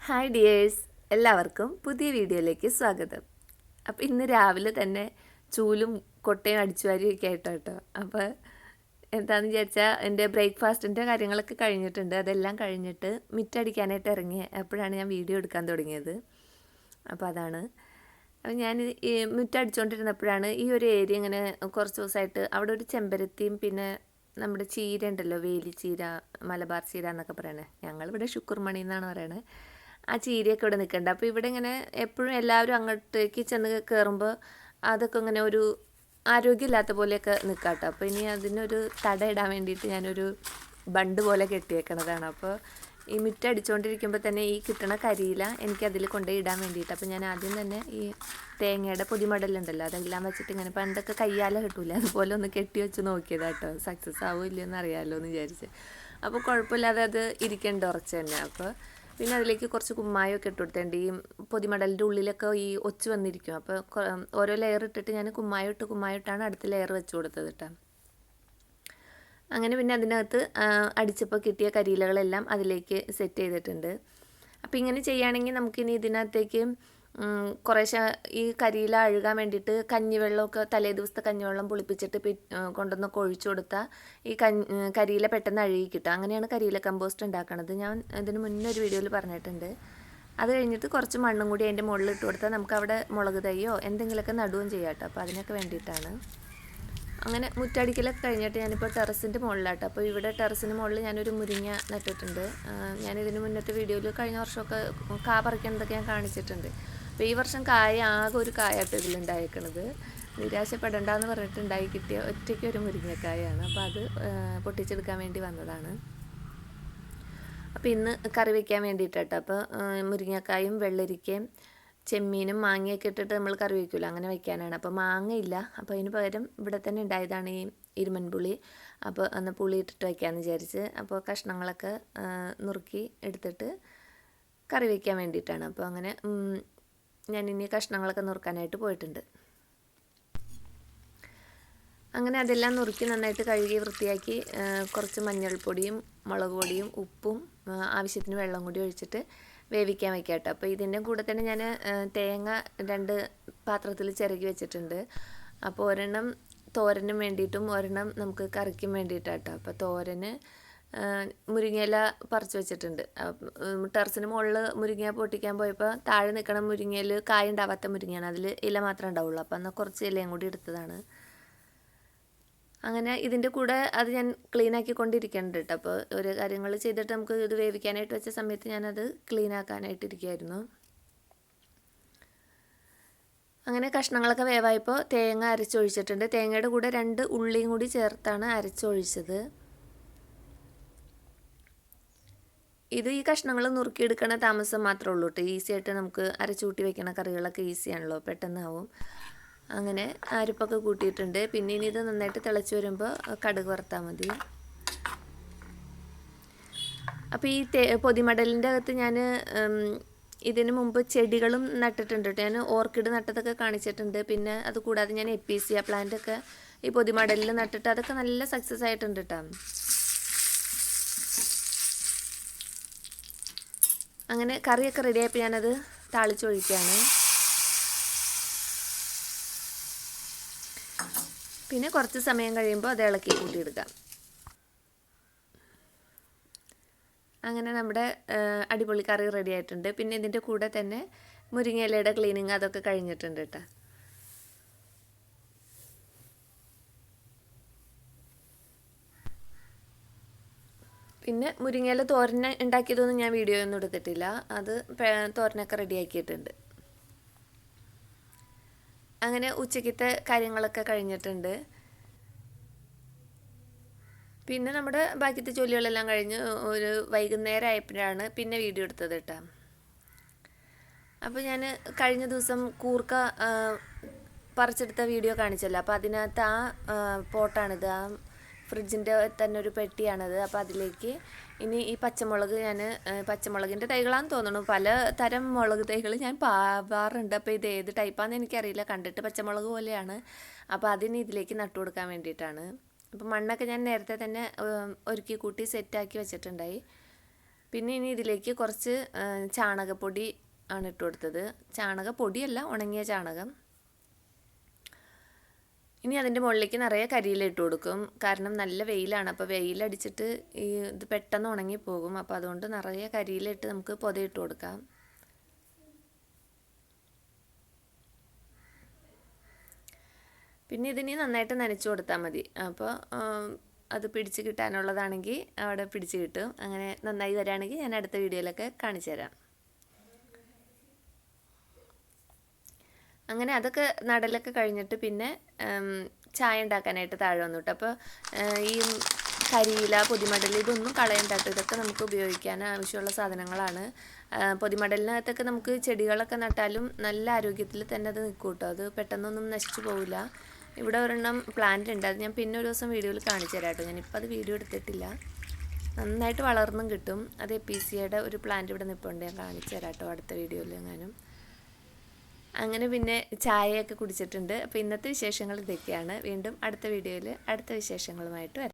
Hi dears, എല്ലാവർക്കും പുതിയ വീഡിയോയിലേക്ക് സ്വാഗതം. അപ്പോൾ ഇന്ന് രാവിലെ തന്നെ ചൂലും കൊട്ടയും അടിച്ചുവാരിയൊക്കെ ആയിട്ടോ കേട്ടോ. അപ്പോൾ എന്താണെന്ന് വിചാരിച്ചാൽ എൻ്റെ ബ്രേക്ക്ഫാസ്റ്റിൻ്റെ കാര്യങ്ങളൊക്കെ കഴിഞ്ഞിട്ടുണ്ട്. അതെല്ലാം കഴിഞ്ഞിട്ട് മിറ്റടിക്കാനായിട്ട് ഇറങ്ങി അപ്പോഴാണ് ഞാൻ വീഡിയോ എടുക്കാൻ തുടങ്ങിയത്. അപ്പോൾ അതാണ്. അപ്പോൾ ഞാൻ ഈ മുറ്റടിച്ചുകൊണ്ടിരുന്നപ്പോഴാണ് ഈ ഒരു ഏരിയ ഇങ്ങനെ കുറച്ച് ദിവസമായിട്ട് അവിടെ ഒരു ചെമ്പരത്തിയും പിന്നെ നമ്മുടെ ചീര ഉണ്ടല്ലോ, വേലിച്ചീര, മലബാർ ചീര എന്നൊക്കെ പറയണേ, ഞങ്ങളിവിടെ ശുക്ർമണി എന്നാണ് പറയണത്. ആ ചീരയൊക്കെ ഇവിടെ നിൽക്കുന്നുണ്ട്. അപ്പോൾ ഇവിടെ ഇങ്ങനെ എപ്പോഴും എല്ലാവരും അങ്ങോട്ടേക്ക് ചെന്ന് കയറുമ്പോൾ അതൊക്കെ ഇങ്ങനെ ഒരു ആരോഗ്യമില്ലാത്ത പോലെയൊക്കെ നിൽക്കാം കേട്ടോ. അപ്പോൾ ഇനി അതിനൊരു തടയിടാൻ വേണ്ടിയിട്ട് ഞാനൊരു ബണ്ട് പോലെ കെട്ടിയേക്കണതാണ്. അപ്പോൾ ഈ മുറ്റടിച്ചുകൊണ്ടിരിക്കുമ്പോൾ തന്നെ ഈ കിട്ടണ കരിയില എനിക്കതിൽ കൊണ്ടുപോയി ഇടാൻ വേണ്ടിയിട്ട്, അപ്പോൾ ഞാൻ ആദ്യം തന്നെ ഈ തേങ്ങയുടെ പൊടിമടലുണ്ടല്ലോ അതെല്ലാം വെച്ചിട്ട് ഇങ്ങനെ പണ്ടൊക്കെ കയ്യാല കിട്ടൂല അതുപോലെ ഒന്ന് കെട്ടി വെച്ച് നോക്കിയതാട്ടോ. സക്സസ് ആവും ഇല്ലയെന്ന് അറിയാമല്ലോ എന്ന് വിചാരിച്ച്. അപ്പോൾ കുഴപ്പമില്ലാതെ അത് ഇരിക്കേണ്ട ഉറച്ച് തന്നെ. അപ്പോൾ പിന്നെ അതിലേക്ക് കുറച്ച് കുമ്മായമൊക്കെ ഇട്ട് കൊടുത്തേണ്ട. ഈ പൊതിമടലിൻ്റെ ഉള്ളിലൊക്കെ ഈ ഒച്ച് വന്നിരിക്കും. അപ്പോൾ ഓരോ ലെയർ ഇട്ടിട്ട് ഞാൻ കുമ്മായിട്ടാണ് അടുത്ത ലെയർ വെച്ച് കൊടുത്തത് കേട്ടോ. അങ്ങനെ പിന്നെ അതിനകത്ത് അടിച്ചപ്പോൾ കിട്ടിയ കരിയിലകളെല്ലാം അതിലേക്ക് സെറ്റ് ചെയ്തിട്ടുണ്ട്. അപ്പോൾ ഇങ്ങനെ ചെയ്യുകയാണെങ്കിൽ നമുക്കിനി ഇതിനകത്തേക്ക് കുറേശ്ശെ ഈ കരിയില അഴുകാൻ വേണ്ടിയിട്ട് കഞ്ഞിവെള്ളമൊക്കെ തലേ ദിവസത്തെ കഞ്ഞിവെള്ളം പുളിപ്പിച്ചിട്ട് കൊണ്ടുവന്നൊക്കെ ഒഴിച്ചു കൊടുത്താൽ ഈ കരിയില പെട്ടെന്ന് അഴുകി കിട്ടും. അങ്ങനെയാണ് കരിയില കമ്പോസ്റ്റ് ഉണ്ടാക്കണത്. ഞാൻ ഇതിന് മുന്നേ ഒരു വീഡിയോയിൽ പറഞ്ഞിട്ടുണ്ട്. അത് കഴിഞ്ഞിട്ട് കുറച്ച് മണ്ണും കൂടി അതിൻ്റെ മുകളിൽ ഇട്ട് കൊടുത്താൽ നമുക്ക് അവിടെ മുളക് തൈയോ എന്തെങ്കിലുമൊക്കെ നടുകയും ചെയ്യാം കേട്ടോ. അപ്പോൾ അതിനൊക്കെ വേണ്ടിയിട്ടാണ്. അങ്ങനെ മുറ്റടിക്കലൊക്കെ കഴിഞ്ഞിട്ട് ഞാനിപ്പോൾ ടെറസിൻ്റെ മുകളിലാട്ടോ. അപ്പോൾ ഇവിടെ ടെറസിന് മുകളിൽ ഞാനൊരു മുരിങ്ങ നട്ടിട്ടുണ്ട്. ഞാനിതിന് മുന്നത്തെ വീഡിയോയിൽ കഴിഞ്ഞ വർഷമൊക്കെ കാ പറിക്കുന്നതൊക്കെ ഞാൻ കാണിച്ചിട്ടുണ്ട്. അപ്പോൾ ഈ വർഷം കായ ആകെ ഒരു കായാട്ടോ ഇതിലുണ്ടായിരിക്കണത്. നിരാശപ്പെടണ്ടെന്ന് പറഞ്ഞിട്ടുണ്ടായി കിട്ടിയ ഒറ്റയ്ക്ക് ഒരു മുരിങ്ങക്കായാണ്. അപ്പോൾ അത് പൊട്ടിച്ചെടുക്കാൻ വേണ്ടി വന്നതാണ്. അപ്പോൾ ഇന്ന് കറി വയ്ക്കാൻ വേണ്ടിയിട്ടാട്ടോ. അപ്പോൾ മുരിങ്ങക്കായും വെള്ളരിക്കയും ചെമ്മീനും മാങ്ങയൊക്കെ ഇട്ടിട്ട് നമ്മൾ കറി വയ്ക്കില്ല, അങ്ങനെ വയ്ക്കാനാണ്. അപ്പോൾ മാങ്ങയില്ല. അപ്പോൾ അതിന് പകരം ഇവിടെ തന്നെ ഉണ്ടായതാണ് ഈ ഇരുമൻപുളി. അപ്പോൾ അന്ന് പുളി ഇട്ടിട്ട് വയ്ക്കാമെന്ന് വിചാരിച്ച് അപ്പോൾ കഷ്ണങ്ങളൊക്കെ നുറുക്കി എടുത്തിട്ട് കറി വയ്ക്കാൻ വേണ്ടിയിട്ടാണ്. അപ്പോൾ അങ്ങനെ ഞാനിനി കഷ്ണങ്ങളൊക്കെ നുറുക്കാനായിട്ട് പോയിട്ടുണ്ട്. അങ്ങനെ അതെല്ലാം നുറുക്കി നന്നായിട്ട് കഴുകി വൃത്തിയാക്കി കുറച്ച് മഞ്ഞൾപ്പൊടിയും മുളക് പൊടിയും ഉപ്പും ആവശ്യത്തിന് വെള്ളം കൂടി ഒഴിച്ചിട്ട് വേവിക്കാൻ വയ്ക്കാം കേട്ടോ. അപ്പോൾ ഇതിൻ്റെ കൂടെ തന്നെ ഞാൻ തേങ്ങ 2 പാത്രത്തിൽ ചിരകി വെച്ചിട്ടുണ്ട്. അപ്പോൾ ഒരെണ്ണം തോരനും വേണ്ടിയിട്ടും ഒരെണ്ണം നമുക്ക് കറിക്കും വേണ്ടിയിട്ടാട്ടോ. അപ്പോൾ തോരന് മുരിങ്ങയില പറിച്ച് വെച്ചിട്ടുണ്ട്. ടെറസിന് മുകളിൽ മുരിങ്ങ പൊട്ടിക്കാൻ പോയപ്പോൾ താഴെ നിൽക്കണ മുരിങ്ങയിൽ കായ ഉണ്ടാവാത്ത മുരിങ്ങയാണ്, അതിൽ ഇല മാത്രമേ ഉണ്ടാവുള്ളൂ. അപ്പോൾ എന്നാൽ കുറച്ച് ഇലയും കൂടി എടുത്തതാണ്. അങ്ങനെ ഇതിൻ്റെ കൂടെ അത് ഞാൻ ക്ലീൻ ആക്കിക്കൊണ്ടിരിക്കുന്നുണ്ട് കേട്ടോ. അപ്പോൾ ഒരു കാര്യങ്ങൾ ചെയ്തിട്ട് നമുക്ക് ഇത് വേവിക്കാനായിട്ട് വെച്ച സമയത്ത് ഞാനത് ക്ലീൻ ആക്കാനായിട്ടിരിക്കുമായിരുന്നു. അങ്ങനെ കഷ്ണങ്ങളൊക്കെ വേവായപ്പോൾ തേങ്ങ അരച്ചൊഴിച്ചിട്ടുണ്ട്. തേങ്ങയുടെ കൂടെ 2 ഉള്ളിയും കൂടി ചേർത്താണ് അരച്ചൊഴിച്ചത്. ഇത് ഈ കഷ്ണങ്ങൾ നുറുക്കിയെടുക്കണ താമസം മാത്രമേ ഉള്ളൂ കേട്ടോ. ഈസി ആയിട്ട് നമുക്ക് അരച്ചുകൂട്ടി വെക്കണ കറികളൊക്കെ ഈസിയാണല്ലോ, പെട്ടെന്നാവും. അങ്ങനെ അരിപ്പൊക്കെ കൂട്ടിയിട്ടുണ്ട്. പിന്നെ ഇനി ഇത് നന്നായിട്ട് തിളച്ച് വരുമ്പോൾ കടുക് വറുത്താൽ മതി. അപ്പോൾ ഈ പൊതിമടലിൻ്റെ അകത്ത് ഞാൻ ഇതിന് മുമ്പ് ചെടികളും നട്ടിട്ടുണ്ട് കേട്ടോ. ഞാൻ ഓർക്കിഡ് നട്ടതൊക്കെ കാണിച്ചിട്ടുണ്ട്. പിന്നെ അതുകൂടാതെ ഞാൻ എപ്പീസിയ പ്ലാന്റൊക്കെ ഈ പൊതിമടലിൽ നട്ടിട്ട് അതൊക്കെ നല്ല സക്സസ് ആയിട്ടുണ്ട് കേട്ടോ. അങ്ങനെ കറിയൊക്കെ റെഡിയായപ്പോൾ ഞാനത് താളിച്ചൊഴിക്കുകയാണ്. പിന്നെ കുറച്ച് സമയം കഴിയുമ്പോൾ അത് ഇളക്കി കൂട്ടിയെടുക്കാം. അങ്ങനെ നമ്മുടെ അടിപൊളി കറി റെഡി ആയിട്ടുണ്ട്. പിന്നെ ഇതിൻ്റെ കൂടെ തന്നെ മുരിങ്ങയിലയുടെ ക്ലീനിങ് അതൊക്കെ കഴിഞ്ഞിട്ടുണ്ട് കേട്ടോ. പിന്നെ മുരിങ്ങയില തോരൻ ഉണ്ടാക്കിയതൊന്നും ഞാൻ വീഡിയോ ഒന്നും എടുത്തിട്ടില്ല. അത് തോരനൊക്കെ റെഡിയാക്കിയിട്ടുണ്ട്. അങ്ങനെ ഉച്ചയ്ക്കത്തെ കാര്യങ്ങളൊക്കെ കഴിഞ്ഞിട്ടുണ്ട്. പിന്നെ നമ്മുടെ ബാക്കിയത്തെ ജോലികളെല്ലാം കഴിഞ്ഞ് ഒരു വൈകുന്നേരം ആയപ്പോഴാണ് പിന്നെ വീഡിയോ എടുത്തത് കേട്ടോ. അപ്പോൾ ഞാൻ കഴിഞ്ഞ ദിവസം കൂർക്ക പറിച്ചെടുത്ത വീഡിയോ കാണിച്ചല്ലോ. അപ്പോൾ അതിനകത്ത് ആ പോട്ടാണിത്, ആ ഫ്രിഡ്ജിൻ്റെ തന്നെ ഒരു പെട്ടിയാണത്. അപ്പോൾ അതിലേക്ക് ഇനി ഈ പച്ചമുളക് പച്ചമുളകിൻ്റെ തൈകളാണെന്ന് തോന്നുന്നു. പല തരം മുളക് തൈകൾ ഞാൻ പാവാറുണ്ട്. അപ്പോൾ ഇത് ഏത് ടൈപ്പാണെന്ന് എനിക്കറിയില്ല, കണ്ടിട്ട് പച്ചമുളക് പോലെയാണ്. അപ്പോൾ അതിന് ഇതിലേക്ക് നട്ടു കൊടുക്കാൻ വേണ്ടിയിട്ടാണ്. അപ്പോൾ മണ്ണൊക്കെ ഞാൻ നേരത്തെ തന്നെ ഒരുക്കി കൂട്ടി സെറ്റാക്കി വെച്ചിട്ടുണ്ടായി. പിന്നെ ഇനി ഇതിലേക്ക് കുറച്ച് ചാണകപ്പൊടി ആണ് ഇട്ട് കൊടുത്തത്. ചാണകപ്പൊടിയല്ല, ഉണങ്ങിയ ചാണകം. ഇനി അതിൻ്റെ മുകളിലേക്ക് നിറയെ കരിയില ഇട്ട് കൊടുക്കും. കാരണം നല്ല വെയിലാണ്, അപ്പോൾ വെയിലടിച്ചിട്ട് ഇത് പെട്ടെന്ന് ഉണങ്ങിപ്പോകും. അപ്പോൾ അതുകൊണ്ട് നിറയെ കരിയില ഇട്ട് നമുക്ക് പൊതയിട്ട് കൊടുക്കാം. പിന്നെ ഇതിനി നന്നായിട്ട് നനച്ചു കൊടുത്താൽ മതി. അപ്പോൾ അത് പിടിച്ച് കിട്ടാനുള്ളതാണെങ്കിൽ അവിടെ പിടിച്ച് കിട്ടും. അങ്ങനെ നന്നായി വരികയാണെങ്കിൽ ഞാൻ അടുത്ത വീഡിയോയിലൊക്കെ കാണിച്ചു തരാം. അങ്ങനെ അതൊക്കെ നടലൊക്കെ കഴിഞ്ഞിട്ട് പിന്നെ ചായ ഉണ്ടാക്കാനായിട്ട് താഴെ വന്നു കേട്ടോ. അപ്പോൾ ഈ കരിയില, പൊതിമടൽ ഇതൊന്നും കളയണ്ട കേട്ടോ. ഇതൊക്കെ നമുക്ക് ഉപയോഗിക്കാൻ ആവശ്യമുള്ള സാധനങ്ങളാണ്. പൊതിമടലിനകത്തൊക്കെ നമുക്ക് ചെടികളൊക്കെ നട്ടാലും നല്ല ആരോഗ്യത്തിൽ തന്നെ അത് നിൽക്കും കേട്ടോ. അത് പെട്ടെന്നൊന്നും നശിച്ചു പോവില്ല. ഇവിടെ ഒരെണ്ണം പ്ലാന്റ് ഉണ്ട്, അത് ഞാൻ പിന്നെ ഒരു ദിവസം വീഡിയോയിൽ കാണിച്ചു തരാം കേട്ടോ. ഞാനിപ്പോൾ അത് വീഡിയോ എടുത്തിട്ടില്ല. നന്നായിട്ട് വളർന്നും കിട്ടും. അത് എപ്പീസിയയുടെ ഒരു പ്ലാന്റ് ഇവിടെ നിൽപ്പുണ്ട്, ഞാൻ കാണിച്ചു തരാം കേട്ടോ അടുത്ത വീഡിയോയിൽ എങ്ങാനും. അങ്ങനെ പിന്നെ ചായയൊക്കെ കുടിച്ചിട്ടുണ്ട്. അപ്പോൾ ഇന്നത്തെ വിശേഷങ്ങൾ ഇതൊക്കെയാണ്. വീണ്ടും അടുത്ത വീഡിയോയിൽ അടുത്ത വിശേഷങ്ങളുമായിട്ട് വരാം.